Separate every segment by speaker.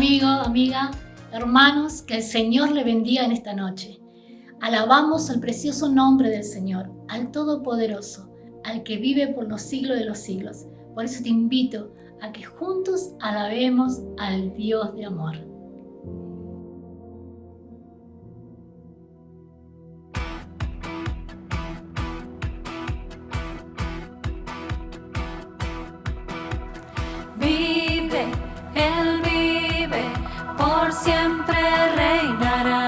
Speaker 1: amigo, amiga, hermanos, que el Señor le bendiga en esta noche. Alabamos al precioso nombre del Señor, al Todopoderoso, al que vive por los siglos de los siglos. Por eso te invito a que juntos alabemos al Dios de amor.
Speaker 2: Vive, Él vive, por siempre reinará.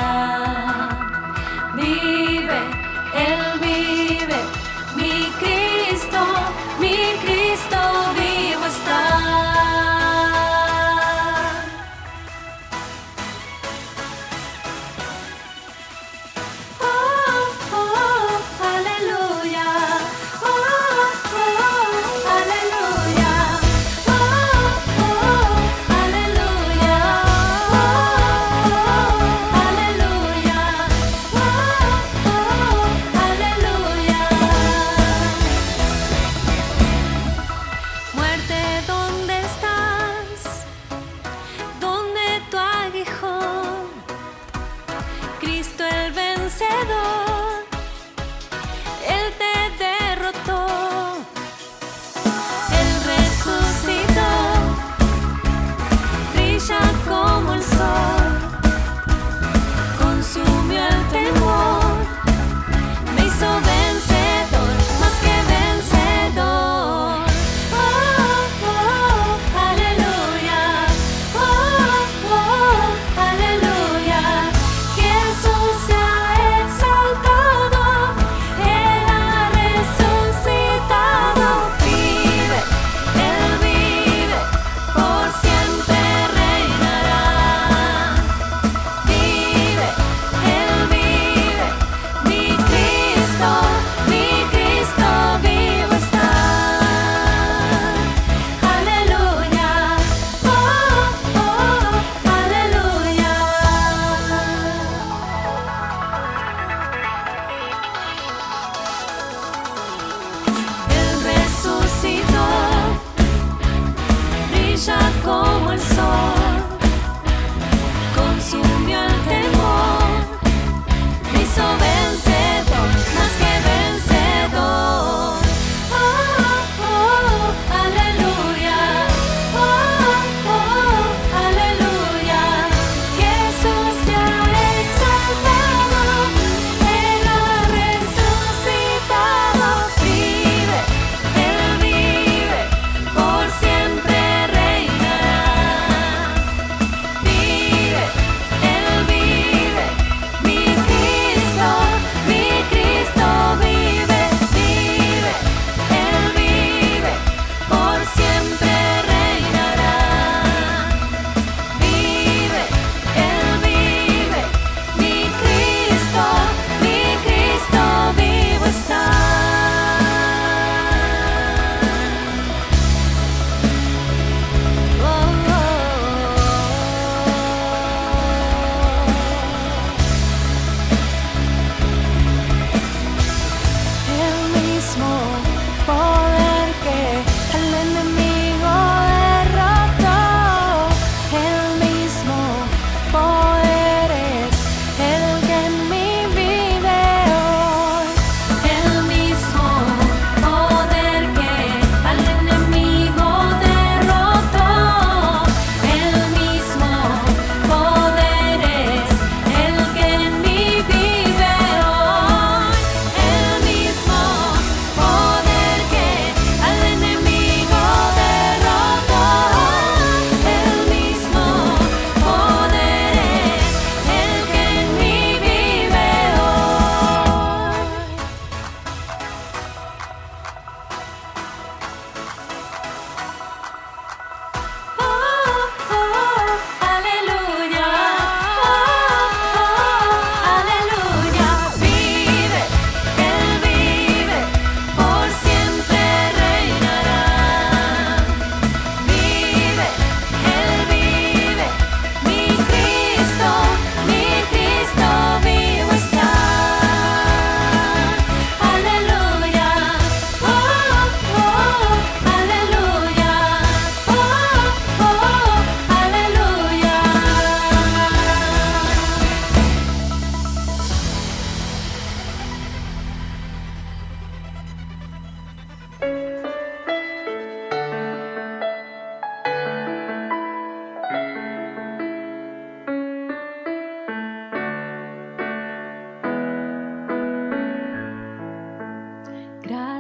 Speaker 2: Vive, Él vive, mi Cristo vivo está.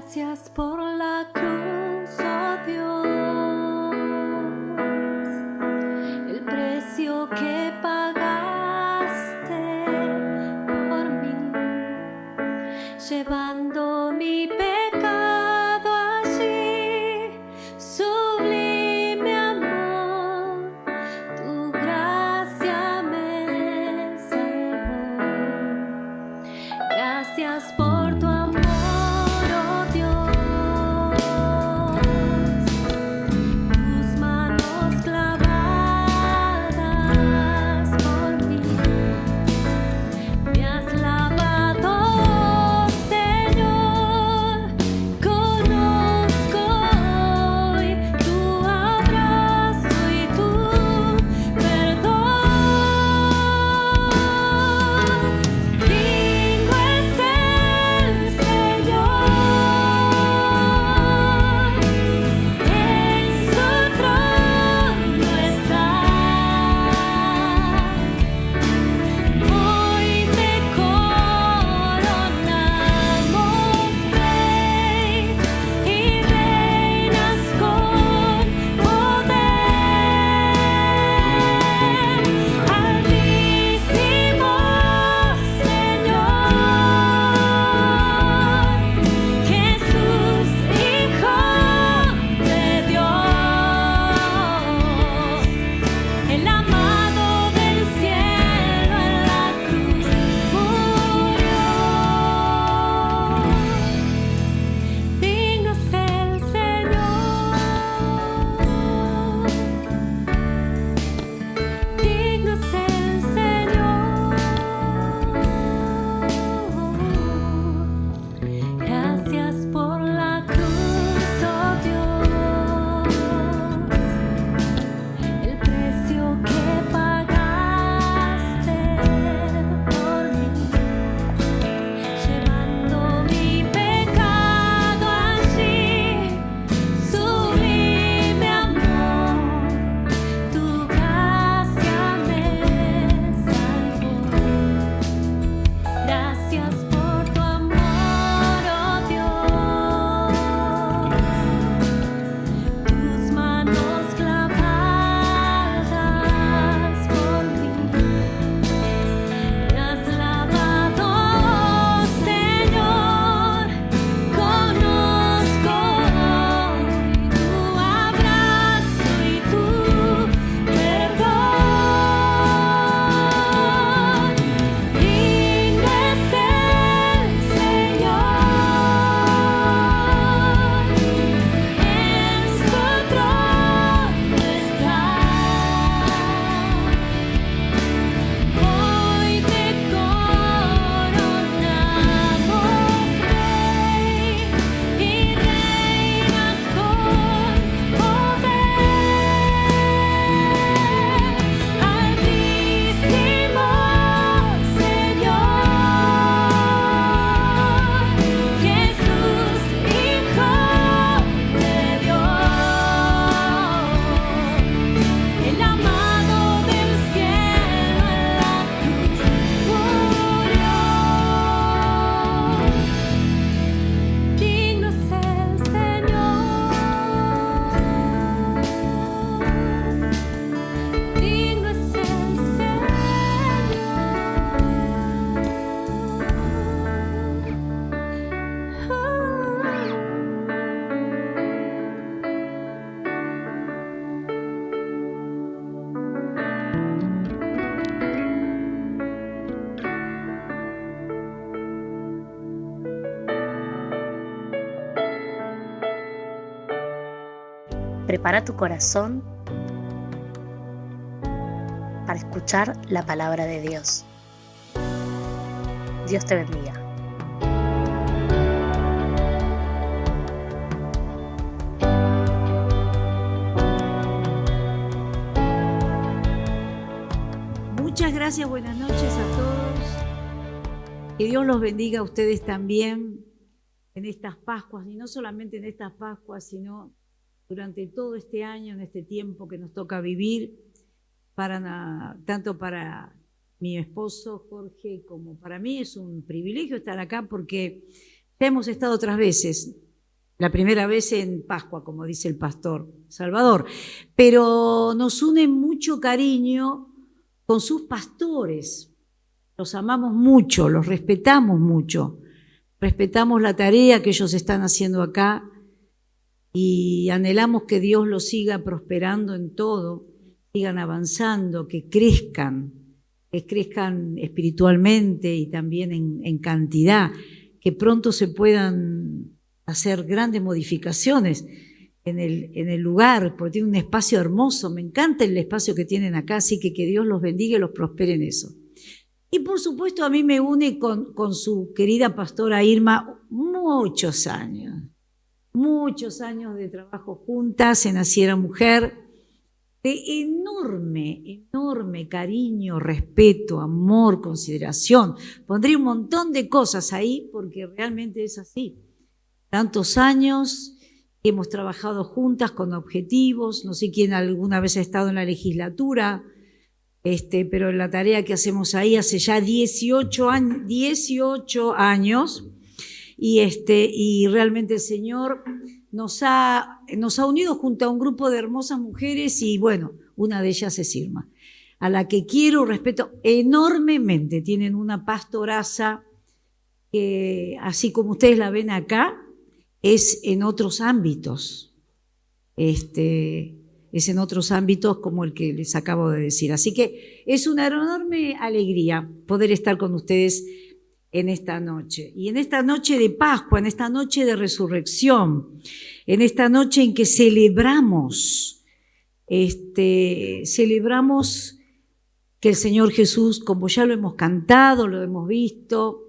Speaker 2: Gracias por la cruz, oh Dios, el precio que pagaste por mí, llevando mi pecado allí, sublime amor, tu gracia me salvó. Gracias por tu amor.
Speaker 3: Prepara tu corazón para escuchar la palabra de Dios. Dios te bendiga.
Speaker 4: Muchas gracias, buenas noches a todos. Que Dios los bendiga a ustedes también en estas Pascuas, y no solamente en estas Pascuas, sino durante todo este año, en este tiempo que nos toca vivir, tanto para mi esposo Jorge como para mí. Es un privilegio estar acá porque hemos estado otras veces la primera vez en Pascua, como dice el pastor Salvador, pero nos une mucho cariño con sus pastores. Los amamos mucho, los respetamos mucho. Respetamos la tarea que ellos están haciendo acá y anhelamos que Dios los siga prosperando en todo, sigan avanzando, que crezcan espiritualmente y también en cantidad, que pronto se puedan hacer grandes modificaciones en el lugar, porque tiene un espacio hermoso. Me encanta el espacio que tienen acá, así que Dios los bendiga y los prospere en eso. Y por supuesto a mí me une con su querida pastora Irma muchos años de trabajo juntas en Naciera Mujer, de enorme cariño, respeto, amor, consideración. Pondría un montón de cosas ahí porque realmente es así. Tantos años hemos trabajado juntas con objetivos, no sé quién alguna vez ha estado en la legislatura, pero la tarea que hacemos ahí hace ya 18 años y realmente el Señor nos ha unido junto a un grupo de hermosas mujeres y bueno, una de ellas es Irma, a la que quiero, respeto enormemente. Tienen una pastoraza que, así como ustedes la ven acá, es en otros ámbitos. Es en otros ámbitos como el que les acabo de decir. Así que es una enorme alegría poder estar con ustedes en esta noche. Y en esta noche de Pascua, en esta noche de resurrección, en esta noche en que celebramos que el Señor Jesús, como ya lo hemos cantado, lo hemos visto,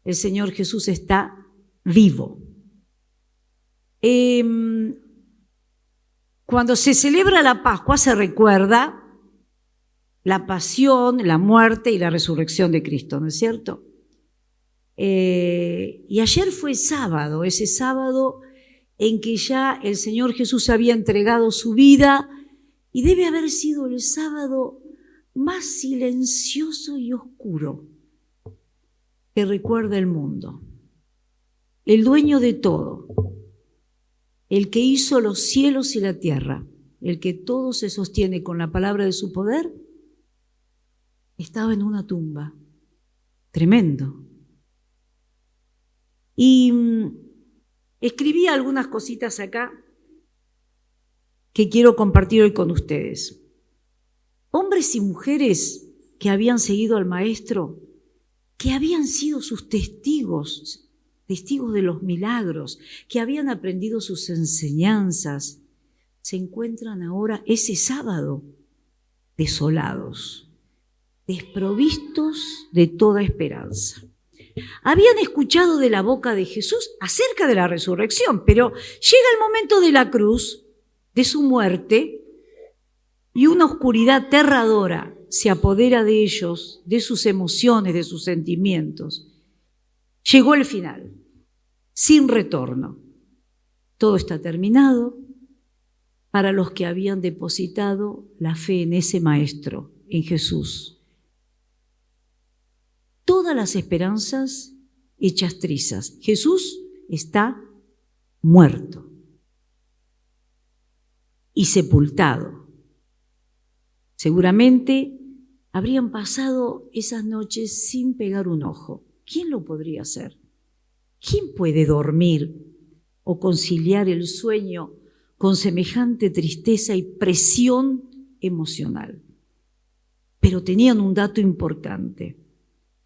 Speaker 4: el Señor Jesús está vivo. Cuando se celebra la Pascua se recuerda la pasión, la muerte y la resurrección de Cristo, ¿no es cierto? Y ayer fue sábado, ese sábado en que ya el Señor Jesús había entregado su vida y debe haber sido el sábado más silencioso y oscuro que recuerda el mundo. El dueño de todo, el que hizo los cielos y la tierra, el que todo se sostiene con la palabra de su poder, estaba en una tumba. Tremendo. Y escribí algunas cositas acá que quiero compartir hoy con ustedes. Hombres y mujeres que habían seguido al Maestro, que habían sido sus testigos de los milagros, que habían aprendido sus enseñanzas, se encuentran ahora ese sábado desolados, desprovistos de toda esperanza. Habían escuchado de la boca de Jesús acerca de la resurrección, pero llega el momento de la cruz, de su muerte, y una oscuridad aterradora se apodera de ellos, de sus emociones, de sus sentimientos. Llegó el final, sin retorno. Todo está terminado para los que habían depositado la fe en ese Maestro, en Jesús. Todas las esperanzas hechas trizas. Jesús está muerto y sepultado. Seguramente habrían pasado esas noches sin pegar un ojo. ¿Quién lo podría hacer? ¿Quién puede dormir o conciliar el sueño con semejante tristeza y presión emocional? Pero tenían un dato importante.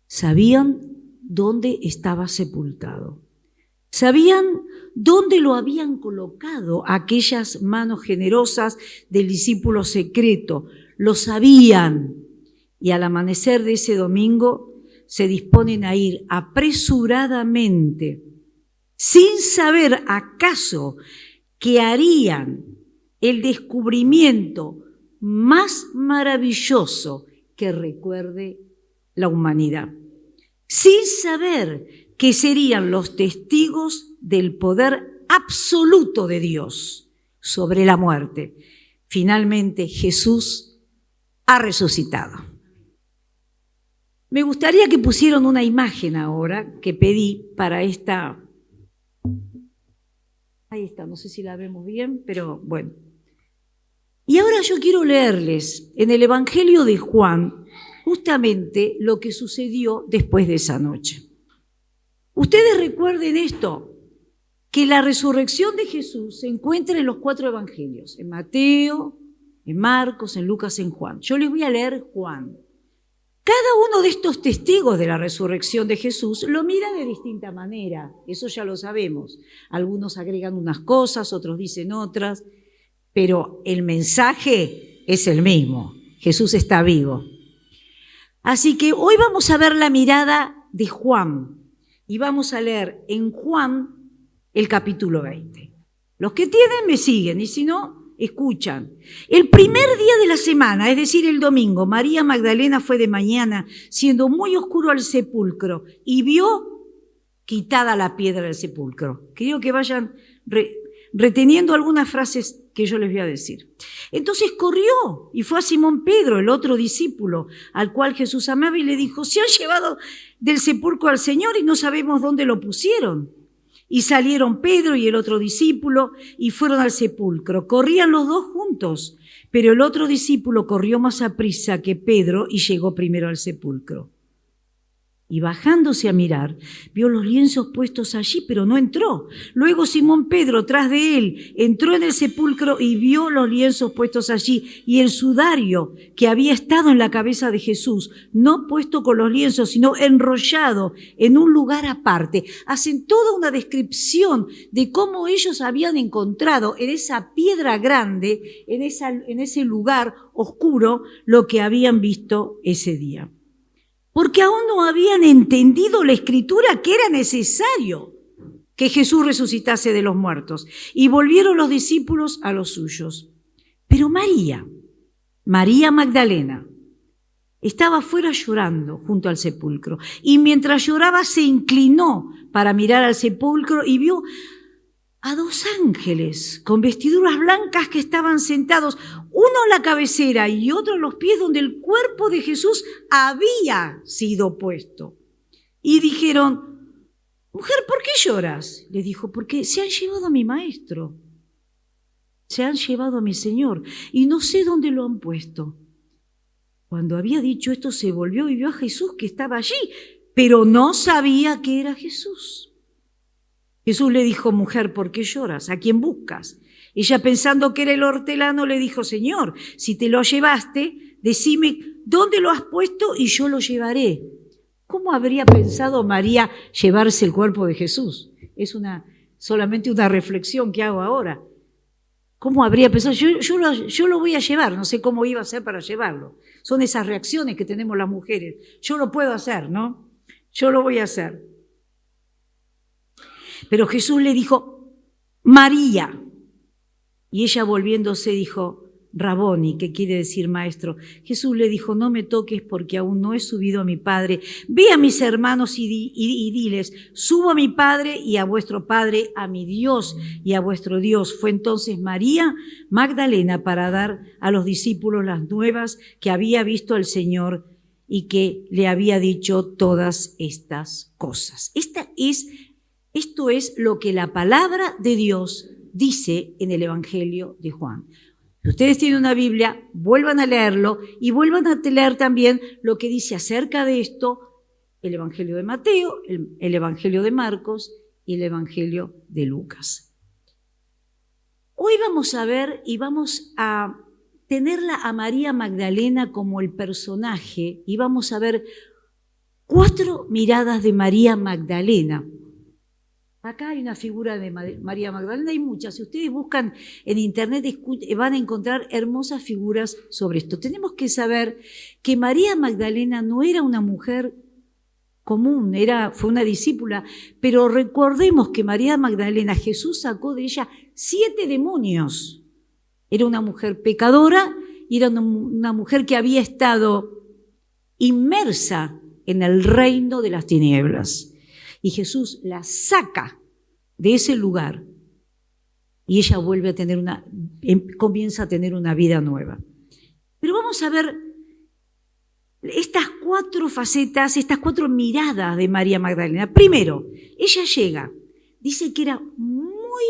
Speaker 4: Sabían dónde estaba sepultado. Sabían dónde lo habían colocado aquellas manos generosas del discípulo secreto. Lo sabían. Y al amanecer de ese domingo se disponen a ir apresuradamente, sin saber acaso que harían el descubrimiento más maravilloso que recuerde la humanidad, sin saber que serían los testigos del poder absoluto de Dios sobre la muerte. Finalmente Jesús ha resucitado. Me gustaría que pusieran una imagen ahora que pedí para esta Ahí está, no sé si la vemos bien, pero bueno. Y ahora yo quiero leerles en el Evangelio de Juan justamente lo que sucedió después de esa noche. Ustedes recuerden esto, que la resurrección de Jesús se encuentra en los 4 evangelios, en Mateo, en Marcos, en Lucas, en Juan. Yo les voy a leer Juan. Cada uno de estos testigos de la resurrección de Jesús lo mira de distinta manera, eso ya lo sabemos. Algunos agregan unas cosas, otros dicen otras, pero el mensaje es el mismo. Jesús está vivo. Así que hoy vamos a ver la mirada de Juan y vamos a leer en Juan el capítulo 20. Los que tienen me siguen y si no, escuchan. El primer día de la semana, es decir, el domingo, María Magdalena fue de mañana, siendo muy oscuro, al sepulcro y vio quitada la piedra del sepulcro. Quiero que vayan reteniendo algunas frases que yo les voy a decir. Entonces corrió y fue a Simón Pedro, el otro discípulo, al cual Jesús amaba, y le dijo: se han llevado del sepulcro al Señor y no sabemos dónde lo pusieron. Y salieron Pedro y el otro discípulo y fueron al sepulcro. Corrían los dos juntos, pero el otro discípulo corrió más aprisa que Pedro y llegó primero al sepulcro. Y bajándose a mirar, vio los lienzos puestos allí, pero no entró. Luego Simón Pedro, tras de él, entró en el sepulcro y vio los lienzos puestos allí y el sudario que había estado en la cabeza de Jesús, no puesto con los lienzos, sino enrollado en un lugar aparte. Hacen toda una descripción de cómo ellos habían encontrado en esa piedra grande, en ese lugar oscuro, lo que habían visto ese día. Porque aún no habían entendido la Escritura que era necesario que Jesús resucitase de los muertos. Y volvieron los discípulos a los suyos. Pero María Magdalena, estaba afuera llorando junto al sepulcro. Y mientras lloraba se inclinó para mirar al sepulcro y vio a 2 ángeles con vestiduras blancas que estaban sentados, uno en la cabecera y otro en los pies donde el cuerpo de Jesús había sido puesto. Y dijeron: mujer, ¿por qué lloras? Le dijo: porque se han llevado a mi maestro, se han llevado a mi Señor y no sé dónde lo han puesto. Cuando había dicho esto se volvió y vio a Jesús que estaba allí, pero no sabía que era Jesús. Jesús le dijo: mujer, ¿por qué lloras? ¿A quién buscas? Ella, pensando que era el hortelano, le dijo: Señor, si te lo llevaste, decime dónde lo has puesto y yo lo llevaré. ¿Cómo habría pensado María llevarse el cuerpo de Jesús? Es solamente una reflexión que hago ahora. ¿Cómo habría pensado? Yo lo voy a llevar, no sé cómo iba a ser para llevarlo. Son esas reacciones que tenemos las mujeres. Yo lo puedo hacer, ¿no? Yo lo voy a hacer. Pero Jesús le dijo: María. Y ella, volviéndose, dijo: Raboni, que quiere decir maestro. Jesús le dijo: no me toques, porque aún no he subido a mi Padre. Ve a mis hermanos y diles: subo a mi Padre y a vuestro Padre, a mi Dios y a vuestro Dios. Fue entonces María Magdalena para dar a los discípulos las nuevas que había visto al Señor y que le había dicho todas estas cosas. Esto es lo que la palabra de Dios dice en el Evangelio de Juan. Si ustedes tienen una Biblia, vuelvan a leerlo y vuelvan a leer también lo que dice acerca de esto el Evangelio de Mateo, el Evangelio de Marcos y el Evangelio de Lucas. Hoy vamos a ver y vamos a tenerla a María Magdalena como el personaje y vamos a ver 4 miradas de María Magdalena. Acá hay una figura de María Magdalena, hay muchas. Si ustedes buscan en internet van a encontrar hermosas figuras sobre esto. Tenemos que saber que María Magdalena no era una mujer común, fue una discípula, pero recordemos que María Magdalena, Jesús sacó de ella 7 demonios. Era una mujer pecadora y era una mujer que había estado inmersa en el reino de las tinieblas. Y Jesús la saca de ese lugar y ella vuelve a tener comienza a tener una vida nueva. Pero vamos a ver estas 4 facetas, estas 4 miradas de María Magdalena. Primero, ella llega, dice que era muy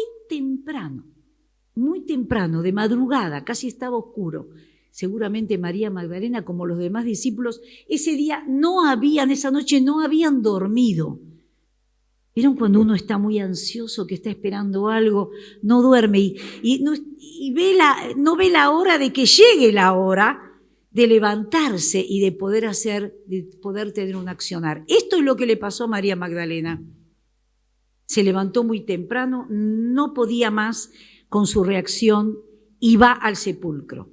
Speaker 4: muy temprano, de madrugada, casi estaba oscuro. Seguramente María Magdalena, como los demás discípulos, ese día esa noche no habían dormido. ¿Vieron cuando uno está muy ansioso, que está esperando algo, no duerme no ve la hora de que llegue la hora de levantarse y de poder tener un accionar? Esto es lo que le pasó a María Magdalena. Se levantó muy temprano, no podía más con su reacción y va al sepulcro.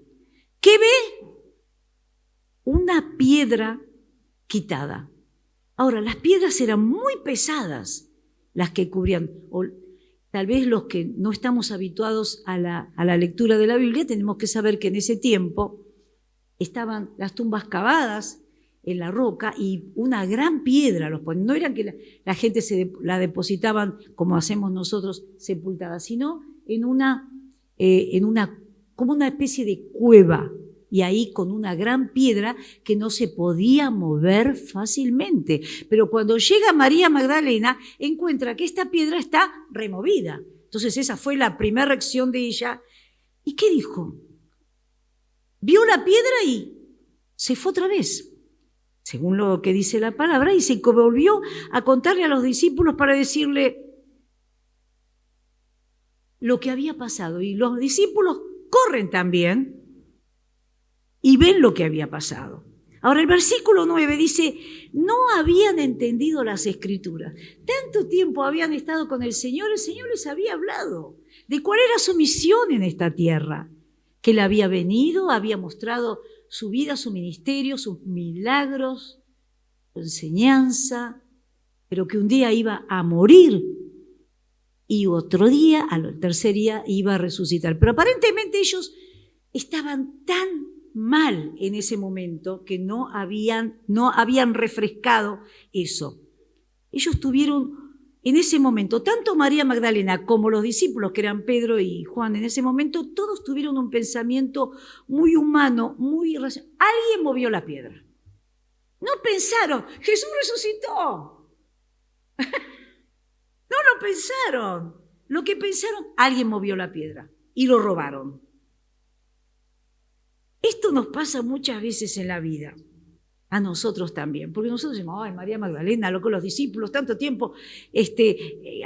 Speaker 4: ¿Qué ve? Una piedra quitada. Ahora, las piedras eran muy pesadas, las que cubrían, o tal vez los que no estamos habituados a la lectura de la Biblia, tenemos que saber que en ese tiempo estaban las tumbas cavadas en la roca y una gran piedra los ponían. No eran que la gente la depositaban como hacemos nosotros sepultada, sino como una especie de cueva, y ahí con una gran piedra que no se podía mover fácilmente. Pero cuando llega María Magdalena, encuentra que esta piedra está removida. Entonces esa fue la primera reacción de ella. ¿Y qué dijo? Vio la piedra y se fue otra vez, según lo que dice la palabra, y se volvió a contarle a los discípulos para decirle lo que había pasado. Y los discípulos corren también y ven lo que había pasado. Ahora el versículo 9 dice, no habían entendido las Escrituras. Tanto tiempo habían estado con el Señor les había hablado de cuál era su misión en esta tierra, que él había venido, había mostrado su vida, su ministerio, sus milagros, su enseñanza, pero que un día iba a morir y otro día, al tercer día, iba a resucitar. Pero aparentemente ellos estaban tan mal en ese momento que no habían refrescado eso. Ellos tuvieron en ese momento, tanto María Magdalena como los discípulos, que eran Pedro y Juan, en ese momento todos tuvieron un pensamiento muy humano, muy irracional. Alguien movió la piedra. No pensaron, Jesús resucitó. No lo pensaron. Lo que pensaron, alguien movió la piedra y lo robaron. Esto nos pasa muchas veces en la vida, a nosotros también, porque nosotros decimos, ay, María Magdalena, los discípulos, tanto tiempo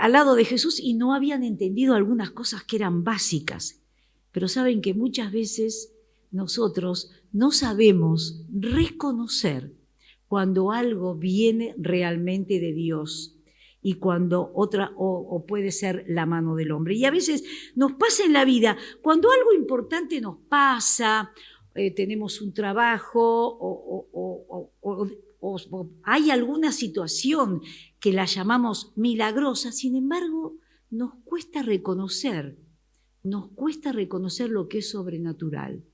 Speaker 4: al lado de Jesús y no habían entendido algunas cosas que eran básicas. Pero saben que muchas veces nosotros no sabemos reconocer cuando algo viene realmente de Dios y cuando o puede ser la mano del hombre. Y a veces nos pasa en la vida, cuando algo importante nos pasa, tenemos un trabajo o hay alguna situación que la llamamos milagrosa, sin embargo, nos cuesta reconocer lo que es sobrenatural.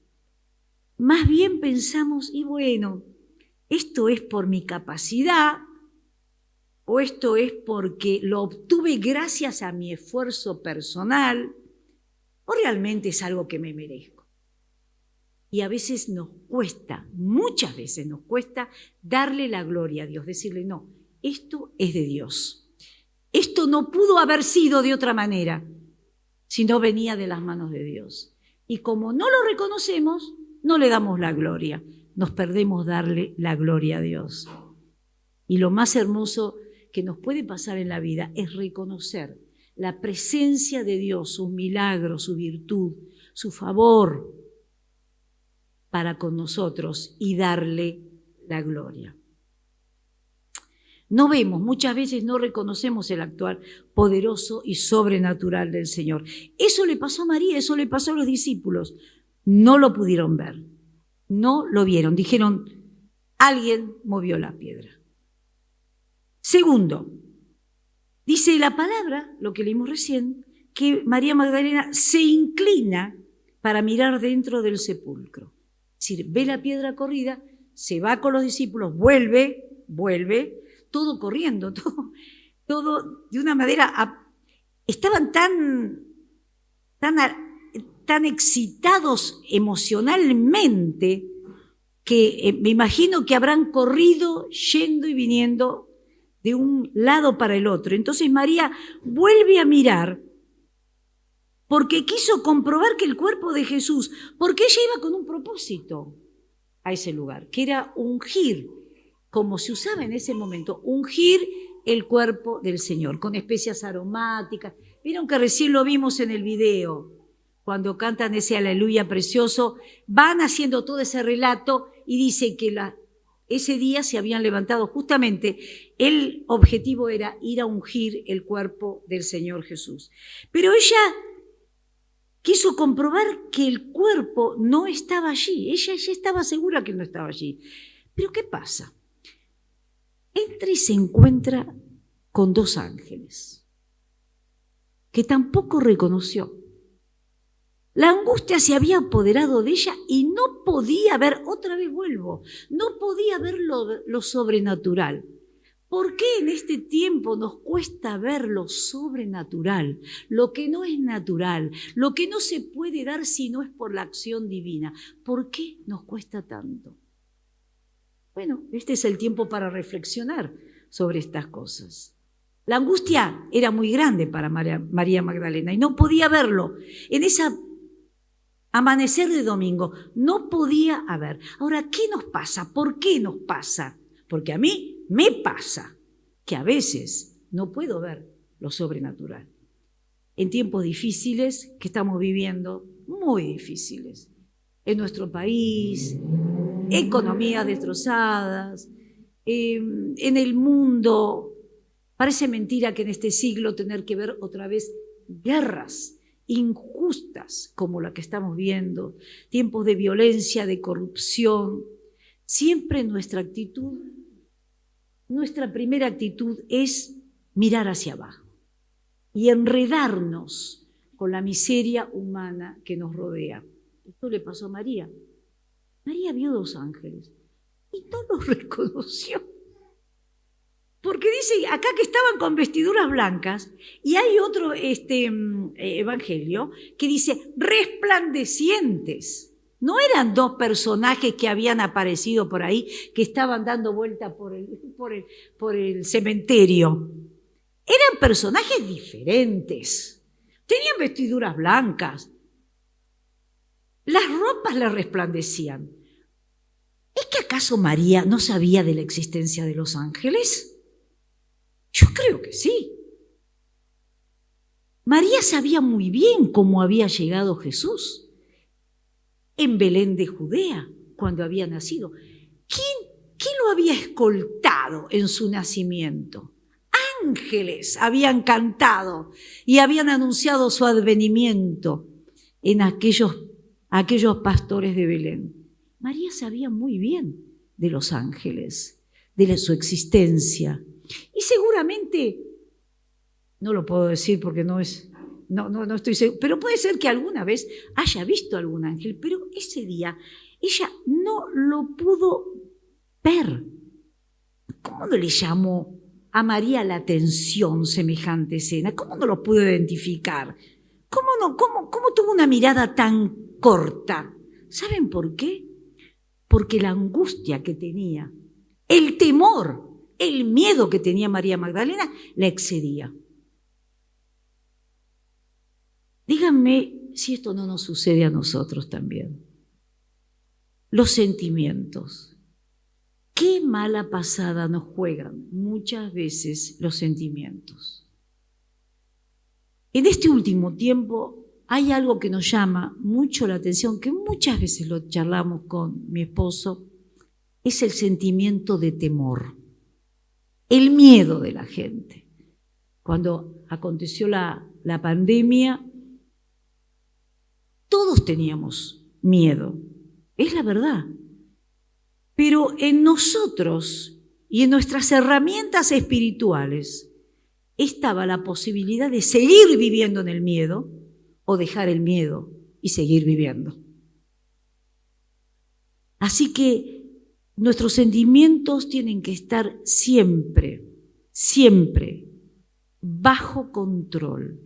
Speaker 4: Más bien pensamos, y bueno, esto es por mi capacidad, o esto es porque lo obtuve gracias a mi esfuerzo personal, o realmente es algo que me merezco. Y a veces muchas veces nos cuesta darle la gloria a Dios, decirle, no, esto es de Dios. Esto no pudo haber sido de otra manera, si no venía de las manos de Dios. Y como no lo reconocemos, no le damos la gloria, nos perdemos darle la gloria a Dios. Y lo más hermoso que nos puede pasar en la vida es reconocer la presencia de Dios, sus milagros, su virtud, su favor para con nosotros y darle la gloria. No vemos, muchas veces no reconocemos el actuar poderoso y sobrenatural del Señor. Eso le pasó a María, eso le pasó a los discípulos. No lo pudieron ver, no lo vieron. Dijeron, alguien movió la piedra. Segundo, dice la palabra, lo que leímos recién, que María Magdalena se inclina para mirar dentro del sepulcro. Es decir, ve la piedra corrida, se va con los discípulos, vuelve, todo corriendo, todo de una manera. Estaban tan excitados emocionalmente que me imagino que habrán corrido yendo y viniendo de un lado para el otro. Entonces María vuelve a mirar porque quiso comprobar que el cuerpo de Jesús, porque ella iba con un propósito a ese lugar, que era ungir, como se usaba en ese momento, ungir el cuerpo del Señor, con especias aromáticas. Vieron que recién lo vimos en el video, cuando cantan ese aleluya precioso, van haciendo todo ese relato y dice que ese día se habían levantado justamente, el objetivo era ir a ungir el cuerpo del Señor Jesús. Pero ella quiso comprobar que el cuerpo no estaba allí, ella ya estaba segura que no estaba allí. Pero ¿qué pasa? Entra y se encuentra con 2 ángeles que tampoco reconoció. La angustia se había apoderado de ella y no podía ver, otra vez vuelvo, no podía ver lo sobrenatural. ¿Por qué en este tiempo nos cuesta ver lo sobrenatural, lo que no es natural, lo que no se puede dar si no es por la acción divina? ¿Por qué nos cuesta tanto? Bueno, este es el tiempo para reflexionar sobre estas cosas. La angustia era muy grande para María Magdalena y no podía verlo. En esa amanecer de domingo no podía haber. Ahora, ¿qué nos pasa? ¿Por qué nos pasa? Porque a mí me pasa que a veces no puedo ver lo sobrenatural. En tiempos difíciles que estamos viviendo, muy difíciles, en nuestro país, economías destrozadas, en el mundo. Parece mentira que en este siglo tener que ver otra vez guerras injustas como la que estamos viendo, tiempos de violencia, de corrupción. Siempre nuestra primera actitud es mirar hacia abajo y enredarnos con la miseria humana que nos rodea. Esto le pasó a María. María vio 2 ángeles y no los reconoció. Porque dice acá que estaban con vestiduras blancas y hay otro evangelio que dice resplandecientes. No eran 2 personajes que habían aparecido por ahí, que estaban dando vuelta por el cementerio. Eran personajes diferentes. Tenían vestiduras blancas. Las ropas le resplandecían. ¿Es que acaso María no sabía de la existencia de los ángeles? Yo creo que sí. María sabía muy bien cómo había llegado Jesús en Belén de Judea, cuando había nacido. ¿Quién lo había escoltado en su nacimiento? Ángeles habían cantado y habían anunciado su advenimiento en aquellos pastores de Belén. María sabía muy bien de los ángeles, de su existencia. Y seguramente, no lo puedo decir porque no estoy seguro, pero puede ser que alguna vez haya visto algún ángel, pero ese día ella no lo pudo ver. ¿Cómo no le llamó a María la atención semejante escena? ¿Cómo no lo pudo identificar? ¿Cómo tuvo una mirada tan corta? ¿Saben por qué? Porque la angustia que tenía, el temor, el miedo que tenía María Magdalena la excedía. Díganme si esto no nos sucede a nosotros también. Los sentimientos. Qué mala pasada nos juegan muchas veces los sentimientos. En este último tiempo hay algo que nos llama mucho la atención, que muchas veces lo charlamos con mi esposo, es el sentimiento de temor. El miedo de la gente. Cuando aconteció la pandemia, todos teníamos miedo, es la verdad. Pero en nosotros y en nuestras herramientas espirituales estaba la posibilidad de seguir viviendo en el miedo o dejar el miedo y seguir viviendo. Así que nuestros sentimientos tienen que estar siempre bajo control,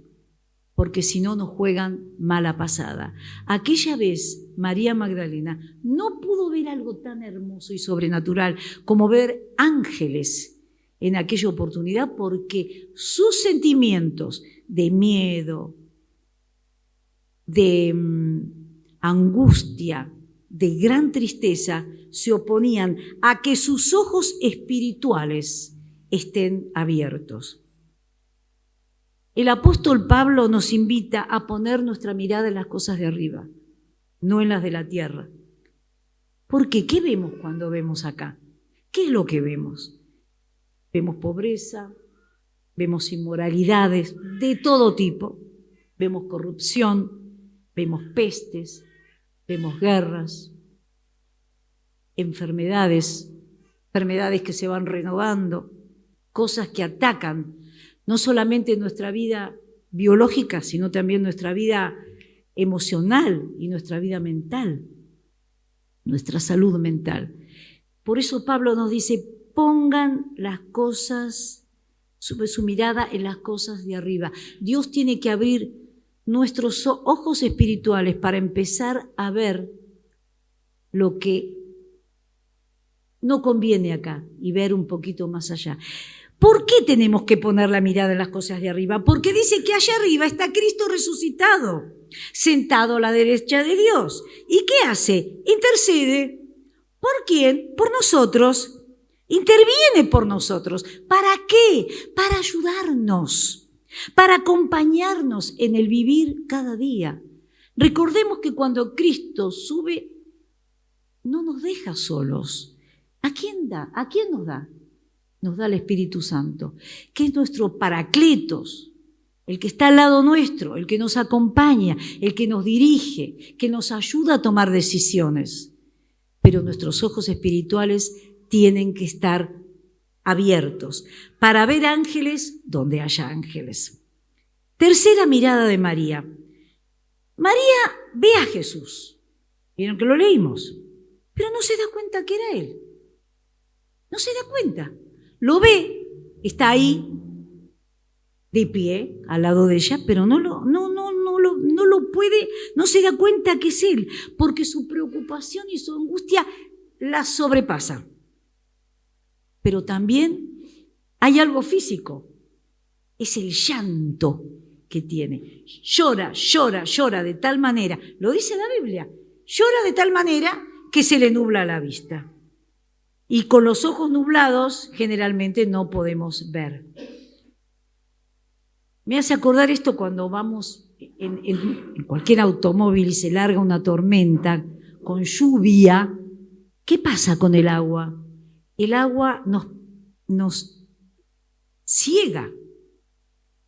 Speaker 4: porque si no nos juegan mala pasada. Aquella vez María Magdalena no pudo ver algo tan hermoso y sobrenatural como ver ángeles en aquella oportunidad, porque sus sentimientos de miedo, de angustia, de gran tristeza, se oponían a que sus ojos espirituales estén abiertos. El apóstol Pablo nos invita a poner nuestra mirada en las cosas de arriba, no en las de la tierra. Porque ¿qué vemos cuando vemos acá? ¿Qué es lo que vemos? Vemos pobreza, vemos inmoralidades de todo tipo, vemos corrupción, vemos pestes, vemos guerras, enfermedades que se van renovando, cosas que atacan no solamente nuestra vida biológica, sino también nuestra vida emocional y nuestra vida mental, nuestra salud mental. Por eso Pablo nos dice, pongan las cosas, su mirada en las cosas de arriba. Dios tiene que abrir nuestros ojos espirituales para empezar a ver lo que no conviene acá y ver un poquito más allá. ¿Por qué tenemos que poner la mirada en las cosas de arriba? Porque dice que allá arriba está Cristo resucitado, sentado a la derecha de Dios. ¿Y qué hace? Intercede. ¿Por quién? Por nosotros. Interviene por nosotros. ¿Para qué? Para ayudarnos, para acompañarnos en el vivir cada día. Recordemos que cuando Cristo sube, no nos deja solos. ¿A quién da? ¿A quién nos da? Nos da el Espíritu Santo, que es nuestro Paracletos, el que está al lado nuestro, el que nos acompaña, el que nos dirige, que nos ayuda a tomar decisiones. Pero nuestros ojos espirituales tienen que estar abiertos para ver ángeles donde haya ángeles. Tercera mirada de María. María ve a Jesús. Vieron que lo leímos, pero no se da cuenta que era Él. No se da cuenta. Lo ve, está ahí, de pie, al lado de ella, pero no lo puede, no se da cuenta que es Él, porque su preocupación y su angustia la sobrepasa. Pero también hay algo físico, es el llanto que tiene. Llora de tal manera, lo dice la Biblia, llora de tal manera que se le nubla la vista. Y con los ojos nublados generalmente no podemos ver. Me hace acordar esto cuando vamos en cualquier automóvil y se larga una tormenta con lluvia. ¿Qué pasa con el agua? El agua nos ciega,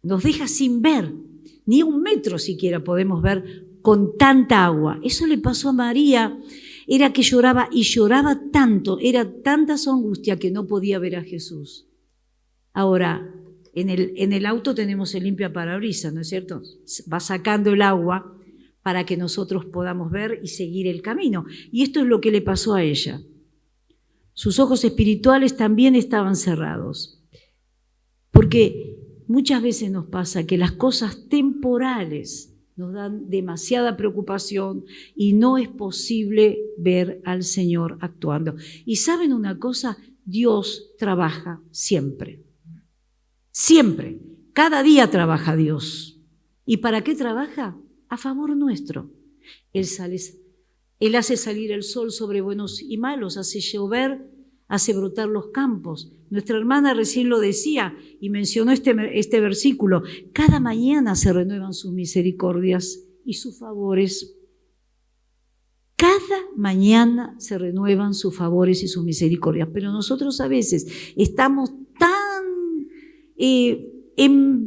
Speaker 4: nos deja sin ver, ni un metro siquiera podemos ver con tanta agua. Eso le pasó a María. Era que lloraba y lloraba tanto, era tanta su angustia que no podía ver a Jesús. Ahora, en el auto tenemos el limpiaparabrisas, ¿no es cierto? Va sacando el agua para que nosotros podamos ver y seguir el camino. Y esto es lo que le pasó a ella. Sus ojos espirituales también estaban cerrados. Porque muchas veces nos pasa que las cosas temporales nos dan demasiada preocupación y no es posible ver al Señor actuando. Y ¿saben una cosa? Dios trabaja siempre. Siempre. Cada día trabaja Dios. ¿Y para qué trabaja? A favor nuestro. Él hace salir el sol sobre buenos y malos, hace llover, hace brotar los campos. Nuestra hermana recién lo decía y mencionó este versículo. Cada mañana se renuevan sus misericordias y sus favores. Cada mañana se renuevan sus favores y sus misericordias. Pero nosotros a veces estamos tan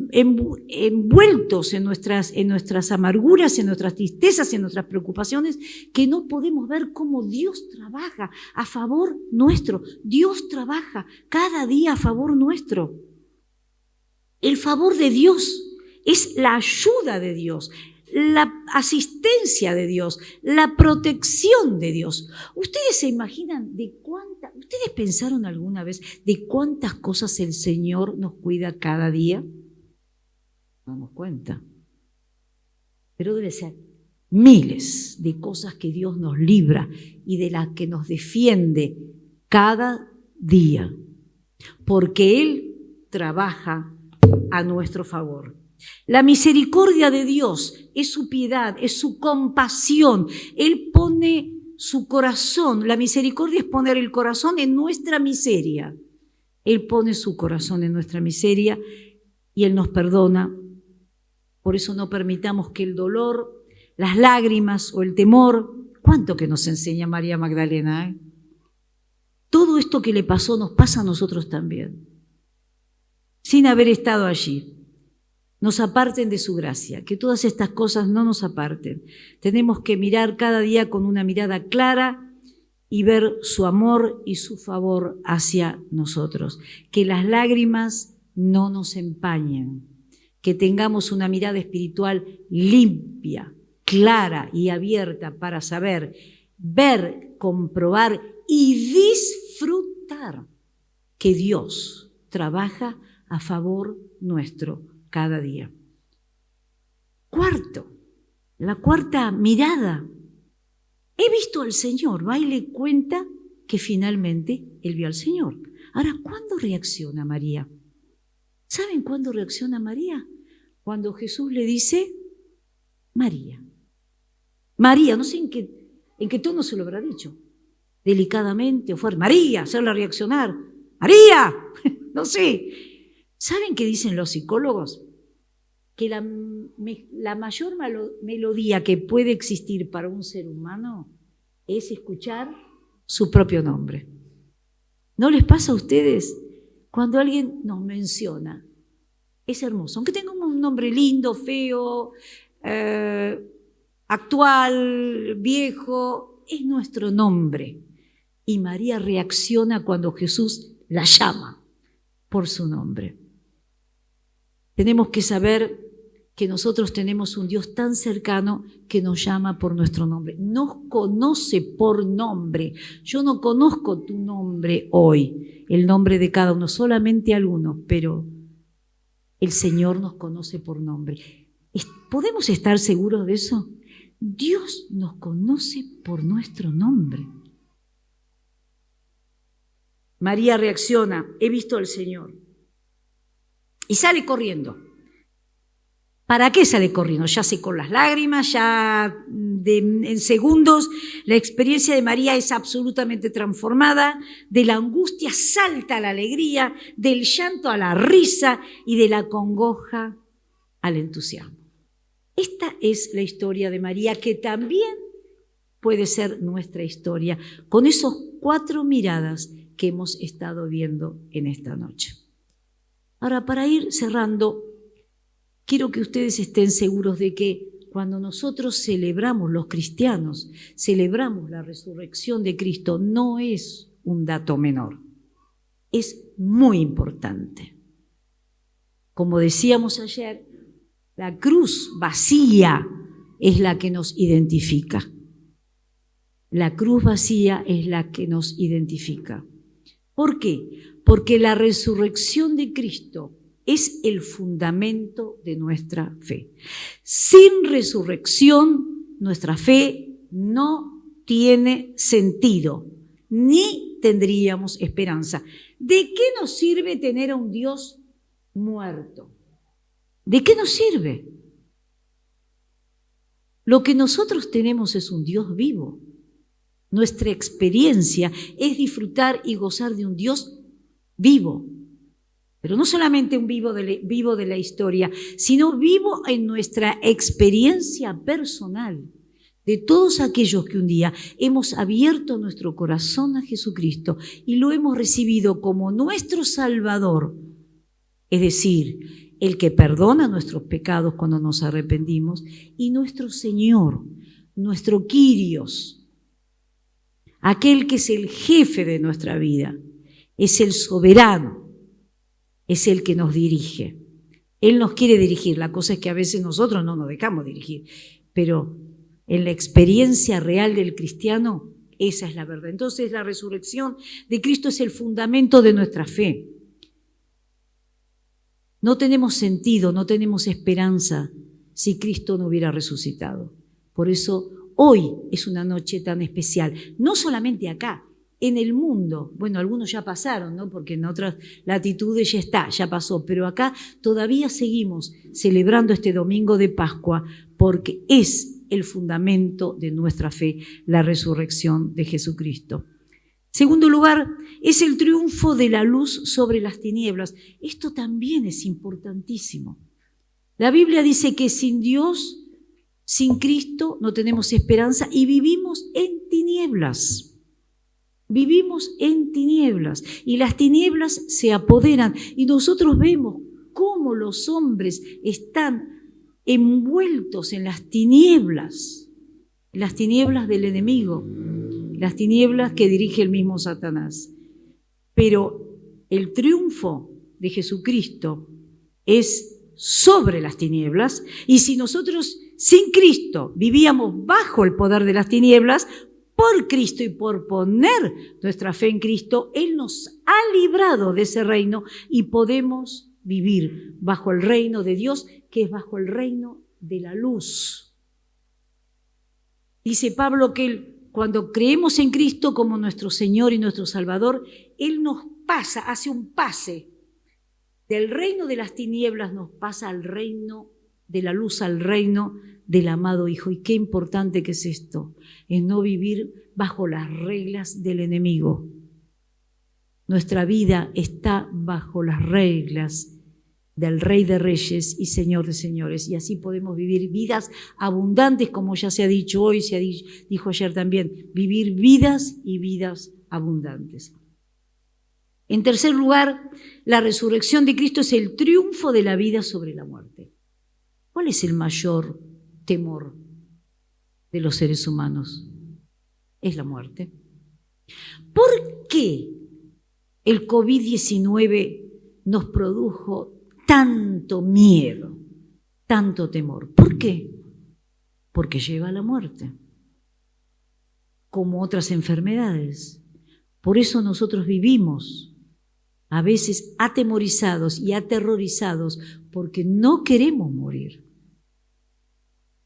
Speaker 4: envueltos en nuestras amarguras, en nuestras tristezas, en nuestras preocupaciones, que no podemos ver cómo Dios trabaja a favor nuestro. Dios trabaja cada día a favor nuestro. El favor de Dios es la ayuda de Dios, la asistencia de Dios, la protección de Dios. ¿Ustedes se imaginan ustedes pensaron alguna vez de cuántas cosas el Señor nos cuida cada día? No nos cuenta. Pero debe ser miles de cosas que Dios nos libra y de las que nos defiende cada día. Porque Él trabaja a nuestro favor. La misericordia de Dios es su piedad, es su compasión. Él pone su corazón. La misericordia es poner el corazón en nuestra miseria. Él pone su corazón en nuestra miseria y Él nos perdona. Por eso no permitamos que el dolor, las lágrimas o el temor, ¿cuánto que nos enseña María Magdalena? Todo esto que le pasó nos pasa a nosotros también, sin haber estado allí. Nos aparten de su gracia, que todas estas cosas no nos aparten. Tenemos que mirar cada día con una mirada clara y ver su amor y su favor hacia nosotros. Que las lágrimas no nos empañen, que tengamos una mirada espiritual limpia, clara y abierta para saber, ver, comprobar y disfrutar que Dios trabaja a favor nuestro cada día. Cuarto, la cuarta mirada. He visto al Señor, va y le cuenta que finalmente él vio al Señor. Ahora, ¿cuándo reacciona María? ¿Saben cuándo reacciona María? Cuando Jesús le dice, María. María, no sé en qué tono se lo habrá dicho, delicadamente o fuerte. María, hacerla reaccionar. María, no sé. ¿Saben qué dicen los psicólogos? Que la mayor melodía que puede existir para un ser humano es escuchar su propio nombre. ¿No les pasa a ustedes cuando alguien nos menciona? Es hermoso, aunque tenga un nombre lindo, feo, actual, viejo, es nuestro nombre. Y María reacciona cuando Jesús la llama por su nombre. Tenemos que saber que nosotros tenemos un Dios tan cercano que nos llama por nuestro nombre. Nos conoce por nombre. Yo no conozco tu nombre hoy, el nombre de cada uno, solamente algunos, pero el Señor nos conoce por nombre. ¿Podemos estar seguros de eso? Dios nos conoce por nuestro nombre. María reacciona, he visto al Señor. Y sale corriendo. ¿Para qué sale corriendo? Ya sé, con las lágrimas, en segundos la experiencia de María es absolutamente transformada. De la angustia salta a la alegría, del llanto a la risa y de la congoja al entusiasmo. Esta es la historia de María, que también puede ser nuestra historia, con esos 4 miradas que hemos estado viendo en esta noche. Ahora, para ir cerrando, quiero que ustedes estén seguros de que cuando nosotros celebramos, los cristianos, celebramos la resurrección de Cristo, no es un dato menor, es muy importante. Como decíamos ayer, la cruz vacía es la que nos identifica. La cruz vacía es la que nos identifica. ¿Por qué? Porque la resurrección de Cristo es el fundamento de nuestra fe. Sin resurrección, nuestra fe no tiene sentido, ni tendríamos esperanza. ¿De qué nos sirve tener a un Dios muerto? ¿De qué nos sirve? Lo que nosotros tenemos es un Dios vivo. Nuestra experiencia es disfrutar y gozar de un Dios vivo, pero no solamente un vivo de la historia, sino vivo en nuestra experiencia personal, de todos aquellos que un día hemos abierto nuestro corazón a Jesucristo y lo hemos recibido como nuestro Salvador, es decir, el que perdona nuestros pecados cuando nos arrepentimos, y nuestro Señor, nuestro Kyrios, aquel que es el jefe de nuestra vida, es el soberano, es el que nos dirige. Él nos quiere dirigir, la cosa es que a veces nosotros no nos dejamos dirigir, pero en la experiencia real del cristiano, esa es la verdad. Entonces la resurrección de Cristo es el fundamento de nuestra fe. No tenemos sentido, no tenemos esperanza si Cristo no hubiera resucitado. Por eso hoy es una noche tan especial, no solamente acá, en el mundo. Bueno, algunos ya pasaron, ¿no? Porque en otras latitudes ya pasó, pero acá todavía seguimos celebrando este domingo de Pascua porque es el fundamento de nuestra fe, la resurrección de Jesucristo. Segundo lugar, es el triunfo de la luz sobre las tinieblas. Esto también es importantísimo. La Biblia dice que sin Dios, sin Cristo, no tenemos esperanza y vivimos en tinieblas. Vivimos en tinieblas y las tinieblas se apoderan y nosotros vemos cómo los hombres están envueltos en las tinieblas del enemigo, las tinieblas que dirige el mismo Satanás. Pero el triunfo de Jesucristo es sobre las tinieblas y si nosotros sin Cristo vivíamos bajo el poder de las tinieblas, por Cristo y por poner nuestra fe en Cristo, Él nos ha librado de ese reino y podemos vivir bajo el reino de Dios, que es bajo el reino de la luz. Dice Pablo que cuando creemos en Cristo como nuestro Señor y nuestro Salvador, Él nos pasa, hace un pase del reino de las tinieblas, nos pasa al reino de la luz, al reino del amado Hijo. Y qué importante que es esto, es no vivir bajo las reglas del enemigo. Nuestra vida está bajo las reglas del Rey de Reyes y Señor de Señores, y así podemos vivir vidas abundantes, como ya se ha dicho hoy, dijo ayer también, vivir vidas y vidas abundantes. En tercer lugar, la resurrección de Cristo es el triunfo de la vida sobre la muerte. ¿Cuál es el mayor temor de los seres humanos? Es la muerte. ¿Por qué el COVID-19 nos produjo tanto miedo, tanto temor? ¿Por qué? Porque lleva a la muerte, como otras enfermedades. Por eso nosotros vivimos a veces atemorizados y aterrorizados porque no queremos morir.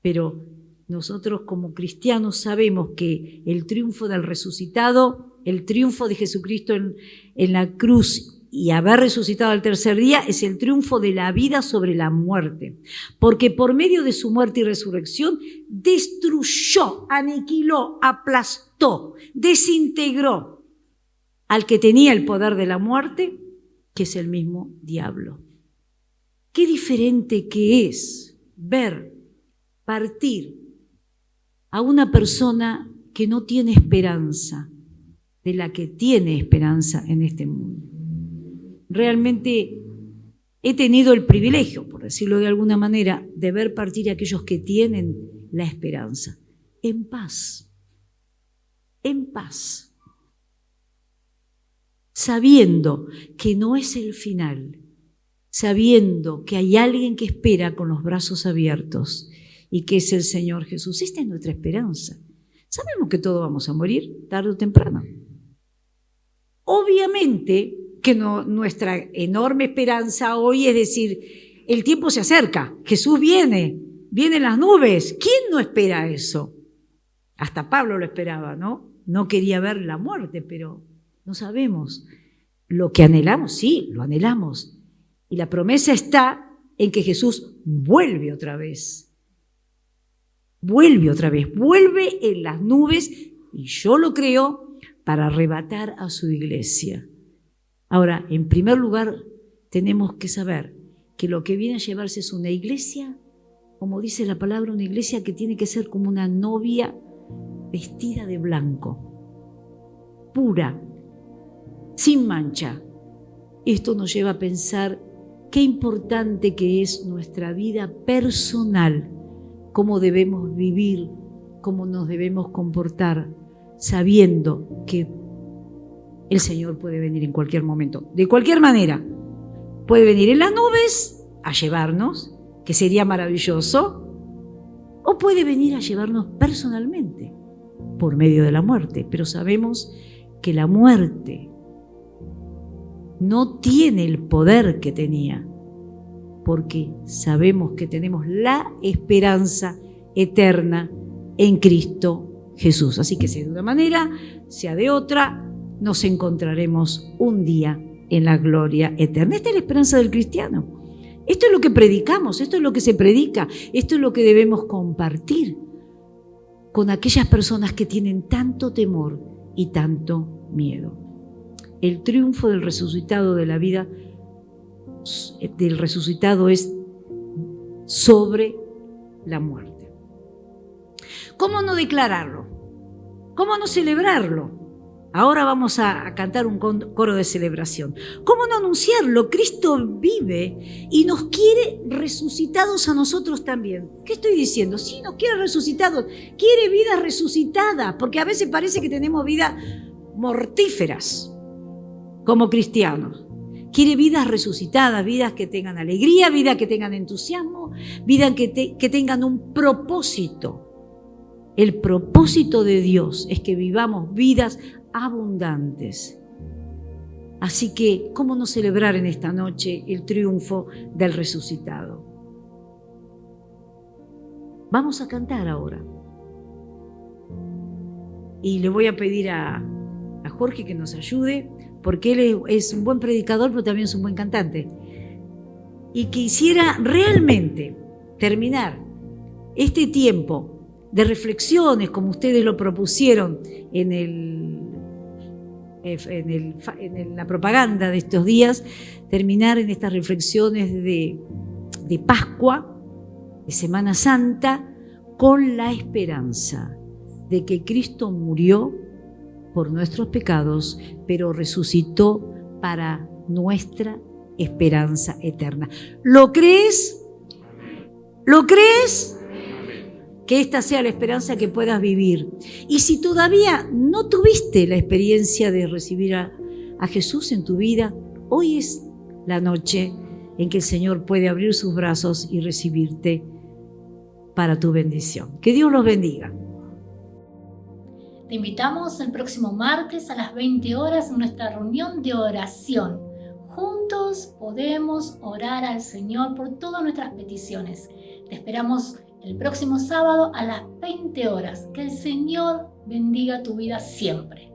Speaker 4: Pero nosotros como cristianos sabemos que el triunfo del resucitado, el triunfo de Jesucristo en la cruz y haber resucitado al tercer día es el triunfo de la vida sobre la muerte. Porque por medio de su muerte y resurrección destruyó, aniquiló, aplastó, desintegró al que tenía el poder de la muerte, que es el mismo diablo. Qué diferente que es ver partir a una persona que no tiene esperanza de la que tiene esperanza en este mundo. Realmente he tenido el privilegio, por decirlo de alguna manera, de ver partir a aquellos que tienen la esperanza, en paz, sabiendo que no es el final, sabiendo que hay alguien que espera con los brazos abiertos y que es el Señor Jesús. Esta es nuestra esperanza. Sabemos que todos vamos a morir tarde o temprano. Obviamente que nuestra enorme esperanza hoy es decir, el tiempo se acerca, Jesús viene en las nubes. ¿Quién no espera eso? Hasta Pablo lo esperaba, ¿no? No quería ver la muerte, pero no sabemos. Lo que anhelamos, sí, lo anhelamos. Y la promesa está en que Jesús vuelve otra vez. Vuelve en las nubes, y yo lo creo, para arrebatar a su iglesia. Ahora, en primer lugar, tenemos que saber que lo que viene a llevarse es una iglesia, como dice la palabra, una iglesia que tiene que ser como una novia vestida de blanco, pura, sin mancha. Esto nos lleva a pensar qué importante que es nuestra vida personal, cómo debemos vivir, cómo nos debemos comportar, sabiendo que el Señor puede venir en cualquier momento, de cualquier manera. Puede venir en las nubes a llevarnos, que sería maravilloso, o puede venir a llevarnos personalmente, por medio de la muerte. Pero sabemos que la muerte no tiene el poder que tenía, porque sabemos que tenemos la esperanza eterna en Cristo Jesús. Así que sea de una manera, sea de otra, nos encontraremos un día en la gloria eterna. Esta es la esperanza del cristiano. Esto es lo que predicamos, esto es lo que se predica, esto es lo que debemos compartir con aquellas personas que tienen tanto temor y tanto miedo. El triunfo del resucitado de la vida, del resucitado, es sobre la muerte. ¿Cómo no declararlo? ¿Cómo no celebrarlo? Ahora vamos a cantar un coro de celebración. ¿Cómo no anunciarlo? Cristo vive y nos quiere resucitados a nosotros también. ¿Qué estoy diciendo? Sí, nos quiere resucitados, quiere vidas resucitadas, porque a veces parece que tenemos vidas mortíferas como cristianos. Quiere vidas resucitadas, vidas que tengan alegría, vidas que tengan entusiasmo, vidas que tengan un propósito. El propósito de Dios es que vivamos vidas abundantes. Así que, ¿cómo no celebrar en esta noche el triunfo del resucitado? Vamos a cantar ahora. Y le voy a pedir a Jorge que nos ayude, porque él es un buen predicador, pero también es un buen cantante. Y quisiera realmente terminar este tiempo de reflexiones, como ustedes lo propusieron en la propaganda de estos días, terminar en estas reflexiones de Pascua, de Semana Santa, con la esperanza de que Cristo murió por nuestros pecados, pero resucitó para nuestra esperanza eterna. ¿Lo crees? ¿Lo crees? Que esta sea la esperanza que puedas vivir. Y si todavía no tuviste la experiencia de recibir a Jesús en tu vida, hoy es la noche en que el Señor puede abrir sus brazos y recibirte para tu bendición. Que Dios los bendiga.
Speaker 1: Te invitamos el próximo martes a las 20 horas en nuestra reunión de oración. Juntos podemos orar al Señor por todas nuestras peticiones. Te esperamos el próximo sábado a las 20 horas. Que el Señor bendiga tu vida siempre.